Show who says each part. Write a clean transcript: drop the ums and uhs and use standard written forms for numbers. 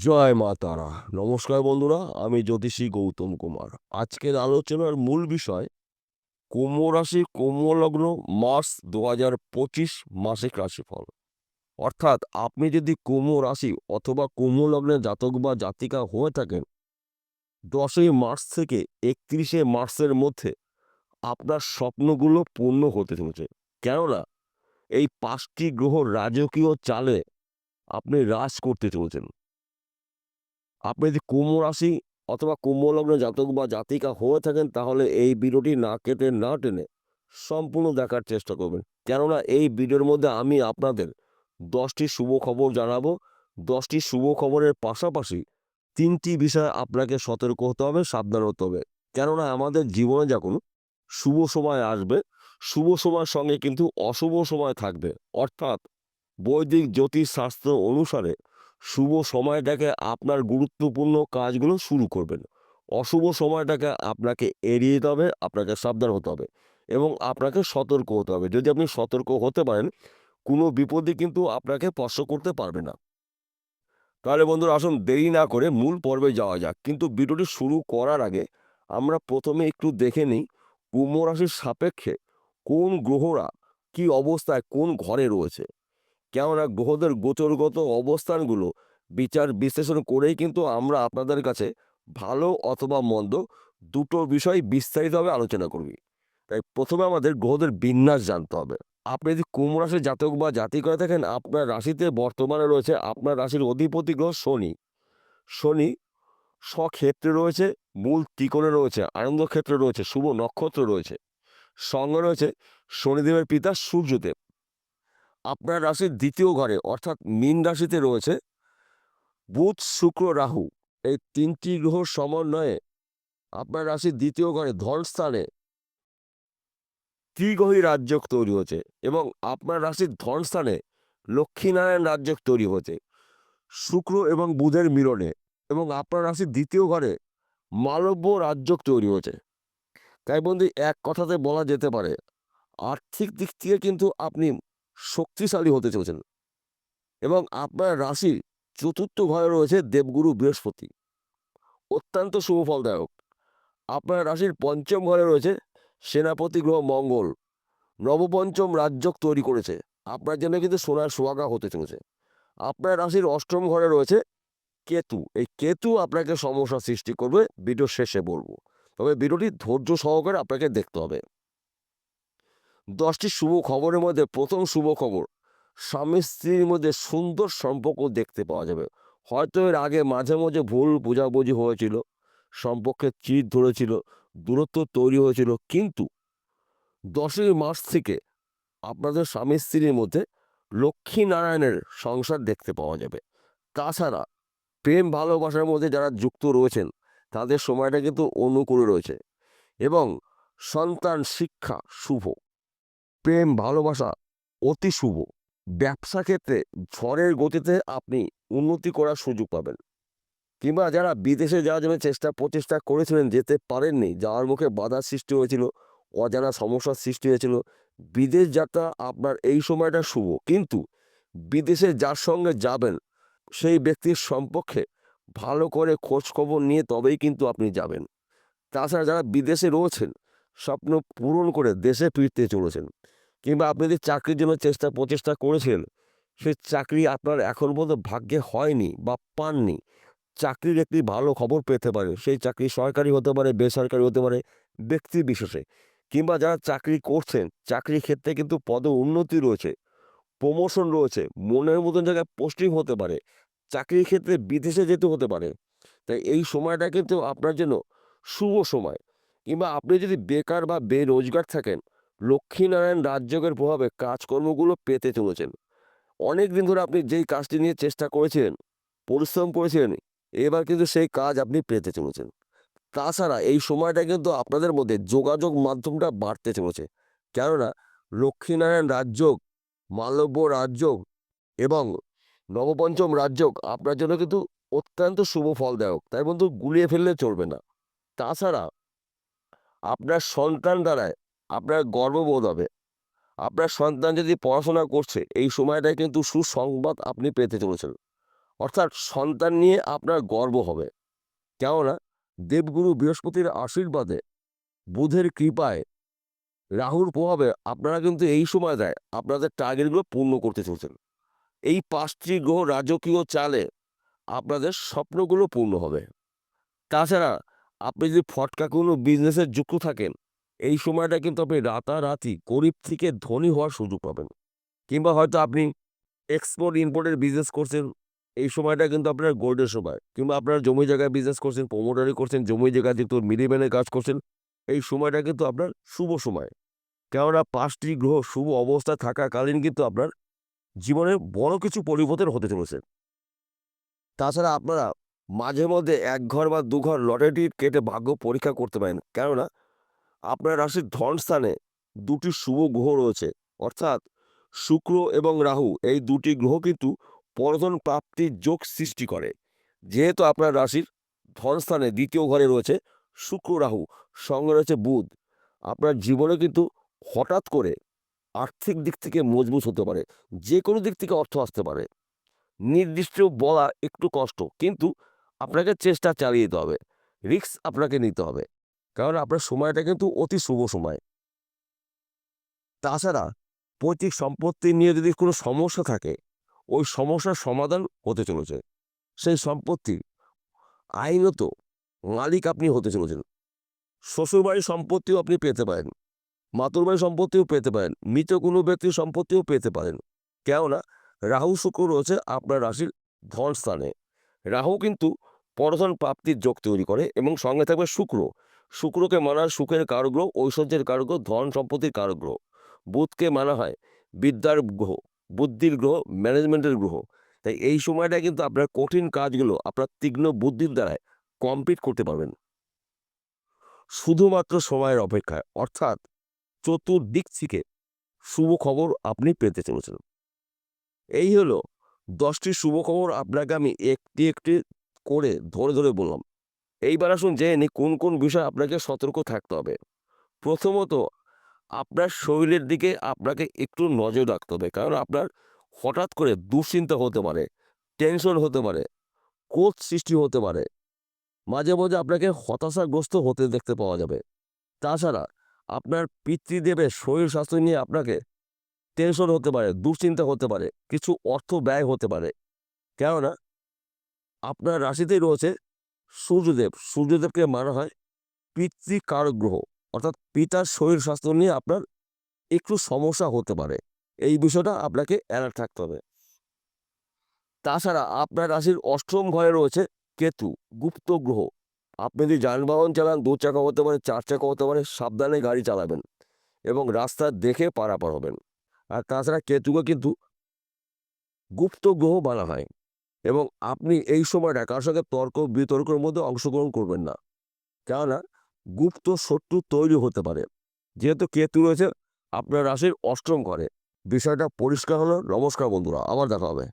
Speaker 1: জয় মা তারা। নমস্কার বন্ধুরা, আমি জ্যোতিষী গৌতম কুমার। আজকের আলোচনার মূল বিষয় কুম্ভ রাশি কুম্ভ লগ্ন মার্চ 2025 মাসিক রাশিফল। অর্থাৎ আপনি যদি কুম্ভ রাশি অথবা কুম্ভ লগ্নের জাতক বা জাতিকা হয়ে থাকেন, 10ই মার্চ থেকে 31শে মার্চের মধ্যে আপনার স্বপ্নগুলো পূর্ণ হতে চলেছে। কেননা এই 5টি গ্রহ রাজকীয় চালে আপনি রাজ করতে চলেছেন। আপনি যদি কুম্ভ রাশি অথবা কুম্ভ লগ্নে জাতক বা জাতিকা হয়ে থাকেন, তাহলে এই ভিডিওটি না কেটে না টেনে সম্পূর্ণ দেখার চেষ্টা করবেন। কেননা এই ভিডিওর মধ্যে আমি আপনাদের 10টি শুভ খবর জানাবো। 10টি শুভ খবরের পাশাপাশি 3টি বিষয় আপনাকে সতর্ক হতে হবে, সাবধান হতে হবে। কেননা আমাদের জীবনে যখন শুভ সময় আসবে, শুভ সময়ের সঙ্গে কিন্তু অশুভ সময় থাকবে। অর্থাৎ বৈদিক জ্যোতিষ শাস্ত্র অনুসারে শুভ সময়টাকে আপনার গুরুত্বপূর্ণ কাজগুলো শুরু করবেন, অশুভ সময়টাকে আপনাকে এড়িয়ে যেতে হবে, আপনাকে সাবধান হতে হবে এবং আপনাকে সতর্ক হতে হবে। যদি আপনি সতর্ক হতে পারেন, কোনো বিপদই কিন্তু আপনাকে স্পর্শ করতে পারবে না। তাহলে বন্ধুরা, আসুন দেরি না করে মূল পর্বে যাওয়া যাক। কিন্তু ভিডিওটি শুরু করার আগে আমরা প্রথমে একটু দেখে নিই কুম্ভ রাশির সাপেক্ষে কোন গ্রহরা কি অবস্থায় কোন ঘরে রয়েছে। কেননা গ্রহদের গোচরগত অবস্থানগুলো বিচার বিশ্লেষণ করেই কিন্তু আমরা আপনাদের কাছে ভালো অথবা মন্দ দুটো বিষয় বিস্তারিতভাবে আলোচনা করবি। তাই প্রথমে আমাদের গ্রহদের বিন্যাস জানতে হবে। আপনি যদি কুম্ভ রাশির জাতক বা জাতি করে থাকেন, আপনার রাশিতে বর্তমানে রয়েছে আপনার রাশির অধিপতি গ্রহ শনি। শনি স্বক্ষেত্রে রয়েছে, মূল ত্রিকোণে রয়েছে, আনন্দ ক্ষেত্রে রয়েছে, শুভ নক্ষত্র রয়েছে, সঙ্গে রয়েছে শনিদেবের পিতা সূর্যদেব। আপনার রাশির দ্বিতীয় ঘরে অর্থাৎ মীন রাশিতে রয়েছে বুধ শুক্র রাহু। এই 3টি গ্রহ সমন্বয়ে আপনার রাশির দ্বিতীয় ঘরে ধনস্থানে ত্রিগ্রহী রাজযোগ তৈরি হচ্ছে এবং আপনার রাশির ধনস্থানে লক্ষ্মীনারায়ণ রাজযোগ তৈরি হচ্ছে শুক্র এবং বুধের মিলনে, এবং আপনার রাশির দ্বিতীয় ঘরে মালব্য রাজযোগ তৈরি হচ্ছে। তাই বন্ধু, এক কথাতে বলা যেতে পারে আর্থিক দিক থেকে কিন্তু আপনি শক্তিশালী হতে চলেছেন। এবং আপনার রাশির চতুর্থ ঘরে রয়েছে দেবগুরু বৃহস্পতি, অত্যন্ত শুভফলদায়ক। আপনার রাশির পঞ্চম ঘরে রয়েছে সেনাপতি গ্রহ মঙ্গল, নবপঞ্চম রাজযোগ তৈরি করেছে, আপনার জন্য কিন্তু সোনার সোহাগা হতে চলেছে। আপনার রাশির অষ্টম ঘরে রয়েছে কেতু। এই কেতু আপনাকে সমস্যা সৃষ্টি করবে, ভিডিও শেষে বলবো, তবে ভিডিওটি ধৈর্য সহকারে আপনাকে দেখতে হবে। 10টি শুভ খবরের মধ্যে প্রথম শুভ খবর, স্বামী স্ত্রীর মধ্যে সুন্দর সম্পর্ক দেখতে পাওয়া যাবে। হয়তো এর আগে মাঝে মাঝে ভুল বোঝাবুঝি হয়েছিল, সম্পর্কে চিড় ধরেছিল, দূরত্ব তৈরি হয়েছিল, কিন্তু 10ই মার্চ থেকে আপনাদের স্বামী স্ত্রীর মধ্যে লক্ষ্মীনারায়ণের সংসার দেখতে পাওয়া যাবে। তাছাড়া প্রেম ভালোবাসার মধ্যে যারা যুক্ত রয়েছেন, তাদের সময়টা কিন্তু অনুকূলে রয়েছে এবং সন্তান শিক্ষা শুভ, প্রেম ভালোবাসা অতি শুভ। ব্যবসা ক্ষেত্রে ঝড়ের গতিতে আপনি উন্নতি করার সুযোগ পাবেন। কিংবা যারা বিদেশে যাওয়ার জন্য প্রচেষ্টা করেছিলেন, যেতে পারেননি, যাওয়ার মুখে বাধার সৃষ্টি হয়েছিল, অজানা সমস্যার সৃষ্টি হয়েছিল, বিদেশ যাত্রা আপনার এই সময়টা শুভ। কিন্তু বিদেশে যার সঙ্গে যাবেন সেই ব্যক্তির সম্পর্কে ভালো করে খোঁজ খবর নিয়ে তবেই কিন্তু আপনি যাবেন। তাছাড়া যারা বিদেশে রয়েছেন, স্বপ্ন পূরণ করে দেশে ফিরতে চলেছেন, কিংবা আপনি যদি চাকরির জন্য প্রচেষ্টা করেছিলেন, সেই চাকরি আপনার এখন পর্যন্ত ভাগ্যে হয়নি বা পাননি, চাকরির একটি ভালো খবর পেতে পারে। সেই চাকরি সরকারি হতে পারে, বেসরকারি হতে পারে, ব্যক্তি বিশেষে। কিংবা যারা চাকরি করছেন, চাকরির ক্ষেত্রে কিন্তু পদে উন্নতি রয়েছে, প্রমোশন রয়েছে, মনের মতন জায়গায় পোস্টিং হতে পারে, চাকরির ক্ষেত্রে বিদেশে যেতে হতে পারে। তাই এই সময়টা কিন্তু আপনার জন্য শুভ সময়। কিংবা আপনি যদি বেকার বা বেরোজগার থাকেন, লক্ষ্মীনারায়ণ রাজযোগের প্রভাবে কাজকর্মগুলো পেতে চলেছেন। অনেক দিন ধরে আপনি যেই কাজটি নিয়ে চেষ্টা করেছিলেন, পরিশ্রম করেছিলেন, এবার কিন্তু সেই কাজ আপনি পেতে চলেছেন। তাছাড়া এই সময়টা কিন্তু আপনাদের মধ্যে যোগাযোগ মাধ্যমটা বাড়তে চলেছে। কেননা লক্ষ্মীনারায়ণ রাজযোগ, মালব্য রাজযোগ এবং নবপঞ্চম রাজযোগ আপনার জন্য কিন্তু অত্যন্ত শুভ ফলদায়ক। তাই বন্ধু, গুলিয়ে ফেললে চলবে না। তাছাড়া আপনার সন্তান দ্বারায় আপনার গর্ববোধ হবে। আপনার সন্তান যদি পড়াশোনা করছে, এই সময়টায় কিন্তু সুসংবাদ আপনি পেতে চলেছেন। অর্থাৎ সন্তান নিয়ে আপনার গর্ব হবে। কেননা দেবগুরু বৃহস্পতির আশীর্বাদে, বুধের কৃপায়, রাহুর প্রভাবে আপনারা কিন্তু এই সময়টায় আপনাদের টার্গেটগুলো পূর্ণ করতে চলছেন। এই ৫টি গ্রহ রাজকীয় চালে আপনাদের স্বপ্নগুলো পূর্ণ হবে। তাছাড়া আপনি যদি ফটকা কোনো বিজনেসে যুক্ত থাকেন, এই সময়টা কিন্তু আপনি রাতারাতি গরিব থেকে ধনী হওয়ার সুযোগ পাবেন। কিংবা হয়তো আপনি এক্সপোর্ট ইম্পোর্টের বিজনেস করছেন, এই সময়টা কিন্তু আপনার গোল্ডের সময়। কিংবা আপনার জমি জায়গায় বিজনেস করছেন, প্রমোটারি করছেন, জমি জায়গা যেহেতু মিডলম্যানের কাজ করছেন, এই সময়টা কিন্তু আপনার শুভ সময়। কেননা ৫টি গ্রহ শুভ অবস্থায় থাকাকালীন কিন্তু আপনার জীবনে বড় কিছু পরিবর্তন হতে চলেছে। তাছাড়া আপনারা মাঝে মধ্যে ১ ঘর বা ২ ঘর লটারি কেটে ভাগ্য পরীক্ষা করতে পারেন। কেননা আপনার রাশির ধনস্থানে ২টি শুভ গ্রহ রয়েছে, অর্থাৎ শুক্র এবং রাহু, এই ২টি গ্রহ কিন্তু পরধন প্রাপ্তির যোগ সৃষ্টি করে। যেহেতু আপনার রাশির ধনস্থানে ২য় ঘরে রয়েছে শুক্র রাহু, সঙ্গে রয়েছে বুধ, আপনার জীবনে কিন্তু হঠাৎ করে আর্থিক দিক থেকে মজবুত হতে পারে। যে কোনো দিক থেকে অর্থ আসতে পারে। নির্দিষ্ট বলা একটু কষ্ট, কিন্তু আপনাকে চেষ্টা চালিয়ে যেতে হবে। রিস্ক আপনাকে নিতে হবে। কারণ আপনার সময়টা কিন্তু অতি শুভ সময়। তাছাড়া পৈতৃক সম্পত্তি নিয়ে যদি কোনো সমস্যা থাকে, ওই সমস্যার সমাধান হতে চলেছে। সেই সম্পত্তির আইনত মালিক আপনি হতে চলেছেন। শ্বশুরবাড়ির সম্পত্তিও আপনি পেতে পারেন, মাতুরবাড়ির সম্পত্তিও পেতে পারেন, মৃত কোনো ব্যক্তির সম্পত্তিও পেতে পারেন। কেননা রাহু শুক্র রয়েছে আপনার রাশির ধনস্থানে। রাহু কিন্তু পরধন প্রাপ্তির যোগ তৈরি করে এবং সঙ্গে থাকবে শুক্র। শুক্রকে মানা হয় সুখের কারগ্রহ, ঐশ্বর্যের কারগ্রহ, ধন সম্পত্তির কারগ্রহ। বুধকে মানা হয় বিদ্যার গ্রহ, বুদ্ধির গ্রহ, ম্যানেজমেন্টের গ্রহ। তাই এই সময়টা কিন্তু আপনার কঠিন কাজগুলো আপনার তীক্ষ্ণ বুদ্ধির দ্বারায় কমপ্লিট করতে পারবেন, শুধুমাত্র সময়ের অপেক্ষায়। অর্থাৎ চতুর্দিক থেকে শুভ খবর আপনি পেতে চলেছেন। এই হলো 10টি শুভ খবর আপনাকে আমি একটি একটি করে ধরে ধরে বললাম। এইবার আসুন জেনে নিই কোন কোন বিষয়ে আপনাকে সতর্ক থাকতে হবে। প্রথমত, আপনার শরীরের দিকে আপনাকে একটু নজর রাখতে হবে। কারণ আপনার হঠাৎ করে দুশ্চিন্তা হতে পারে, টেনশন হতে পারে, ক্রোধ সৃষ্টি হতে পারে। মাঝে মাঝে আপনাকে হতাশাগ্রস্ত হতে দেখতে পাওয়া যাবে। তাছাড়া আপনার পিতৃদেবের শরীর স্বাস্থ্য নিয়ে আপনাকে টেনশন হতে পারে, দুশ্চিন্তা হতে পারে, কিছু অর্থ ব্যয় হতে পারে। কেননা আপনার রাশিতেই রয়েছে সূর্যদেব। সূর্যদেবকে মানা হয় পিতৃকারক গ্রহ, অর্থাৎ পিতার শরীর স্বাস্থ্য নিয়ে আপনার একটু সমস্যা হতে পারে। এই বিষয়টা আপনাকে অ্যালার্ট থাকতে হবে। তাছাড়া আপনার রাশির ৮ম ঘরে রয়েছে কেতু, গুপ্ত গ্রহ। আপনি যদি যানবাহন চালান, ২ চাকা হতে পারে, ৪ চাকা হতে পারে, সাবধানে গাড়ি চালাবেন এবং রাস্তা দেখে পারাপার হবেন। আর তাছাড়া কেতুকে কিন্তু গুপ্ত গ্রহ বলা হয় এবং আপনি এই সময়টা কারোর সঙ্গে তর্ক বিতর্কের মধ্যে অংশগ্রহণ করবেন না। কেননা গুপ্ত শত্রু তৈরি হতে পারে। যেহেতু কেতু রয়েছে আপনার রাশির ৮ম ঘরে। বিষয়টা পরিষ্কার হলো। নমস্কার বন্ধুরা, আবার দেখা হবে।